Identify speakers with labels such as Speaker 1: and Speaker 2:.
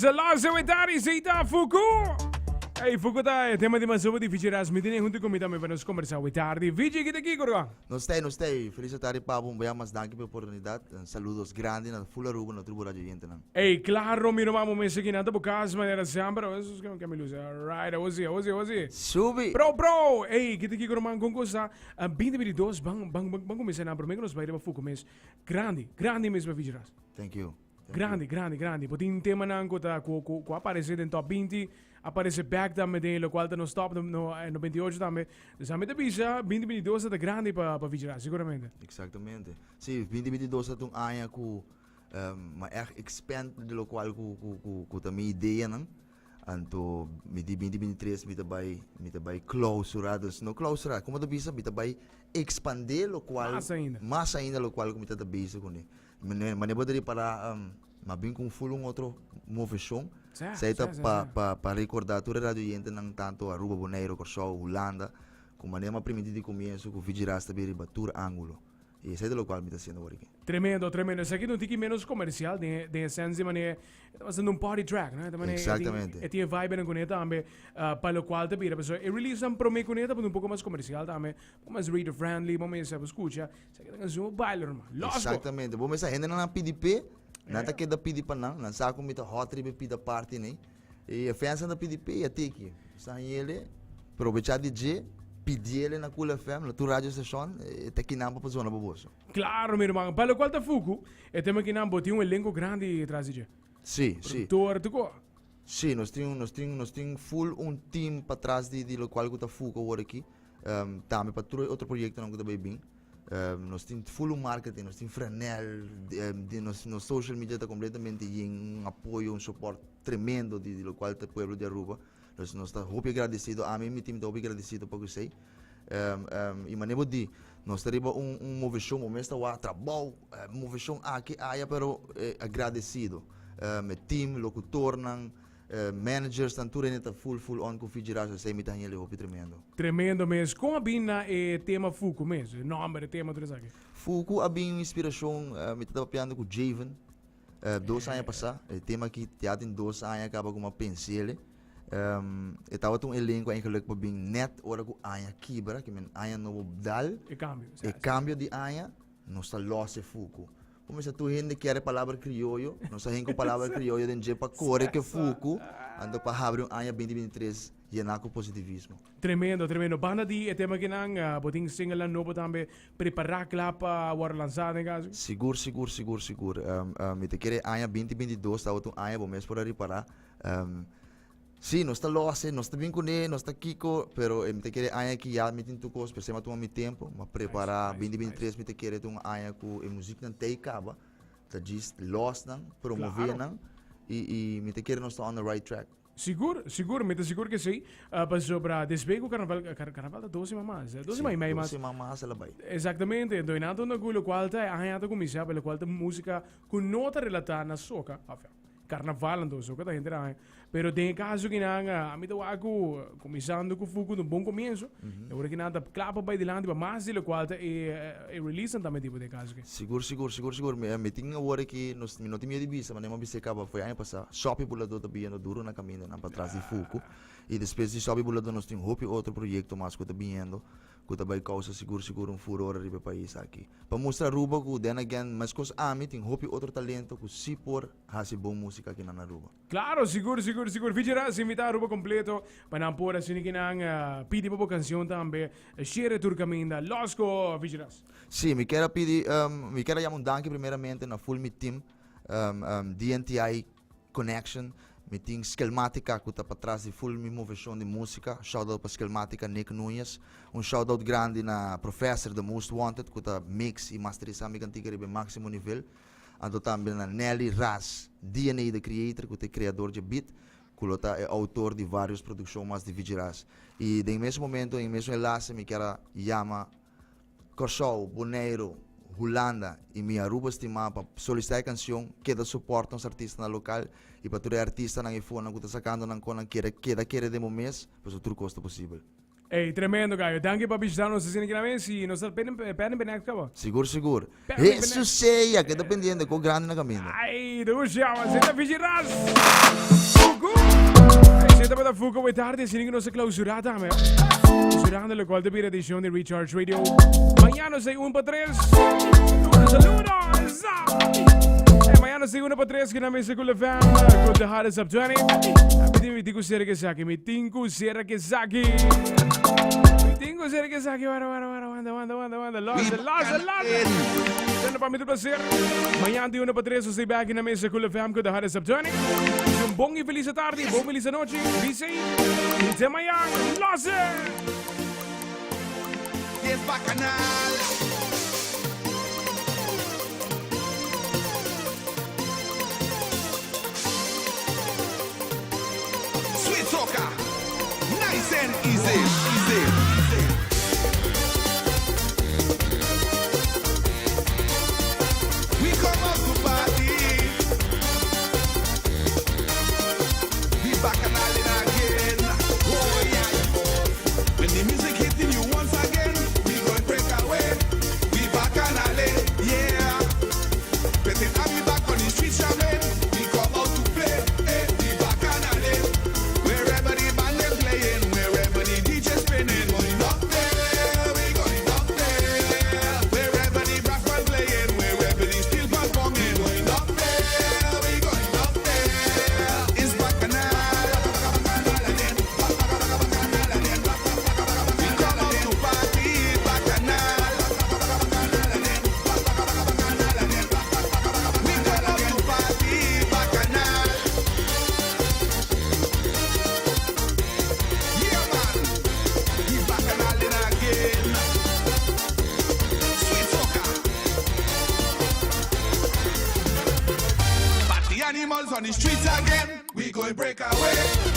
Speaker 1: Laza Wedari Zeta Fuku. Hey, Fuku tayo. Tema di masobo di Vigiras. Mitini hunti ko mitame para nos conversar with tarde. Vigi kita kikoro.
Speaker 2: Não stay. Felicitare Pablo, mas danke pela oportunidade. Saludos grandes na Full Aruba, na Tribo Radio Yentenang.
Speaker 1: Hey, claro, miro mamo mensa aqui nada por casa, mas era sempre. Isso que eu me lose. Alright, ozi.
Speaker 2: Subi!
Speaker 1: Bro. Hey, kita kikoro man kongosa. Bindi bidi dos bang começar na pro nos vai para Fuku mes. Grande mesmo Vigiras.
Speaker 2: Thank you.
Speaker 1: Grande. Poti un tema na ancora ku aparece dentro top 20, aparece back também de lo qual no stop no 28 também. Dus met de bisa 2022 é grande para vigiar, seguramente.
Speaker 2: Exatamente. Sim, 2022 é um ano que mas expand de lo qual ku também ideia não. Anto mi di 2023 mi vai clausurados, no clausura, como da bisa mi vai expandir lo qual mais ainda lo qual mi tá bisa com ele. Mas nem poderia parar, mas bem com full outro movição. Seita para recordar toda a rádio gente não tanto Aruba, Bonaire, Corsol, Holanda, como nem uma primeira de começo com Vigirasta bem batur ângulo. E esse é o qual me está sendo agora aqui.
Speaker 1: Tremendo. Esse aqui não tem que menos comercial, de essência, mas é fazendo um party track, né?
Speaker 2: Exatamente.
Speaker 1: E tem vibe na coneta também, para o qual te pira. E release um promê coneta, um pouco mais comercial também, mais reader friendly, vamos ver se escuta. Isso aqui é um baile, irmão.
Speaker 2: Exatamente. Vamos ver, ainda não há PDP, nada que da PDP não, não sabe como está hot trip PDP party, né? E a festa da PDP, até aqui. Sai ele, aproveitar DJ. Pedir ele na Cool FM, na tua rádio station, até que não para zona baboso.
Speaker 1: Claro, meu irmão. Para o qual está Fuku, é tema que não botou um elenco grande atrás de.
Speaker 2: Sim.
Speaker 1: Produtor, tudo.
Speaker 2: Sim, nós temos full team para trás de lo qual está Fuku agora aqui. Também para outro projeto não está bem. Nós temos full marketing, nós temos Franel, nos social media está completamente em apoio, suporte tremendo de lo qual está o povo de Aruba. Nós estamos muito agradecidos, a mim e meu time está muito agradecido por isso. E maneira de nós teremos movição, mas está trabalho, movição aqui, pero agradecido. Meu time, locutor, managers, estão tudo ainda full on com Vigirasa, sei me está ele muito tremendo.
Speaker 1: Tremendo mesmo. Como a bina é tema Fuku mesmo? O nome do tema tudo isso aqui.
Speaker 2: Fuku a bem inspiração, me estava piando com Javen, 2 anos passados, o tema que tem 2 anos acaba com uma pensele. Estava um elenco eigenlijk para bem net ora com Aya Kibra, que men Aya no dal. E cambio de Aya, não está losse Fuku. Como se tu gente quer palavra criollo, não está com palavra criollo dentro para core que Fuku, ando para abrir Aya 2023 e na com positivismo.
Speaker 1: Tremendo. Banda de tema que não, boting single novo também preparar lá para o lançar em caso.
Speaker 2: Seguro. Me te quer Aya 2022 estava um Aya bom mês para reparar. Sim, não está losse, não está bem com ele, não está Kiko, pero me te quer aia que já me tem tu coisa, pensei tomar meu tempo, mas preparar 2023 me te quer um aia com a música não tem acaba, tá diz loss não, promover não, e me te quer não está on the right track.
Speaker 1: Seguro, me te seguro que sim. Para sobre despegue o carnaval da 12 mamás, 12 mais.
Speaker 2: 12 mamás ela vai.
Speaker 1: Exatamente, doinato na gulo qual tá aia tá comissão, pela qual tá música com nota relatada na soca, carnaval ando soca tá entrando. Pero tem caso que não, a mim tô começando com Fuku no bom começo. Agora que nada clapa vai de lá para mais de qual é release também tipo de caso.
Speaker 2: Seguro. Me tinha agora que nós não tinha de vista, mas nem me acaba foi ano passado. Shopping Bulador também no duro na caminho na para trás de Fuku. E depois de Shopping Bulador nós temos outro projeto mais que está vindo. Que também causa seguro furor arriba país aqui. Para mostrar Aruba que then again, mas coisa ami tem outro talento que se por hasi bom música aqui na Aruba.
Speaker 1: Claro, seguro. Vigiras invitar Aruba completo para não pôr assim que não pedir para canção também. Share turcaminda, losco Vigiras.
Speaker 2: Sim, me quero pedir, me quero chamar danke primeiramente na full meet team, DNTI Connection. Me tem Skillmatica que está para trás de full movição de música. Shoutout para Skillmatica, Nick Nunes. Shoutout grande na Professor da Most Wanted que está mix e masterizar me cantiga de máximo nível. Ando também na Nelly Raz, DNA the Creator que é criador de beat, que é autor de várias produções de Vigiras. E em mesmo momento, em mesmo enlace, me quero chamar Corsol, Bonaire, Holanda e minha Aruba estimar para solicitar a canção que dá suporte aos artistas na local e para todo artista na iPhone que está sacando na cola que quer de momento, para o tudo custo possível.
Speaker 1: Ei, tremendo, Gaio. Danke para visitar-nos assim aqui na mesa e nós pedem bem acaba.
Speaker 2: Seguro. Isso sei, que dependendo, com grande na caminho.
Speaker 1: Ai, do chão, você está vigilando. da fuoco e tardi, si non si clausurata a me. Clausurando le qual de edición de Recharge Radio. Mañana sei 1 para 3. Un saludo. Mañana sei 1 para 3 che na messa con le fam. Con the hottest up 20. Mi dico sera che saki. Mi tingo sera che saki. Tingo sera che saki. Wanda. Lost. Sendo para mim do prazer. Manhã de 1 para 3 sei back na mesa com le fam com the hottest up 20. Un buon e felice tardi, buon felice noche. Be safe. Insieme a Young. Lost.
Speaker 3: Yes, Bacchanal. Sweet soca, nice and easy. We come out to party. We Bacchanal again. Oh yeah. When the music hitting you once again, we gon' break away. We Bacchanal, yeah. Betting I'll be back on the streets, shaman. We come out to play, we Bacchanal. Wherever the band is playing, wherever the DJ spinning, going up there, we going up there. Wherever the brass band playing, wherever the steel band bonging, going up there, we going up there. It's Bacchanal. We come out to party, Bacchanal. We come out to party, Bacchanal. Yeah, man. We Bacchanal again. Sweet soca. Party animals on the streets again. We going break away.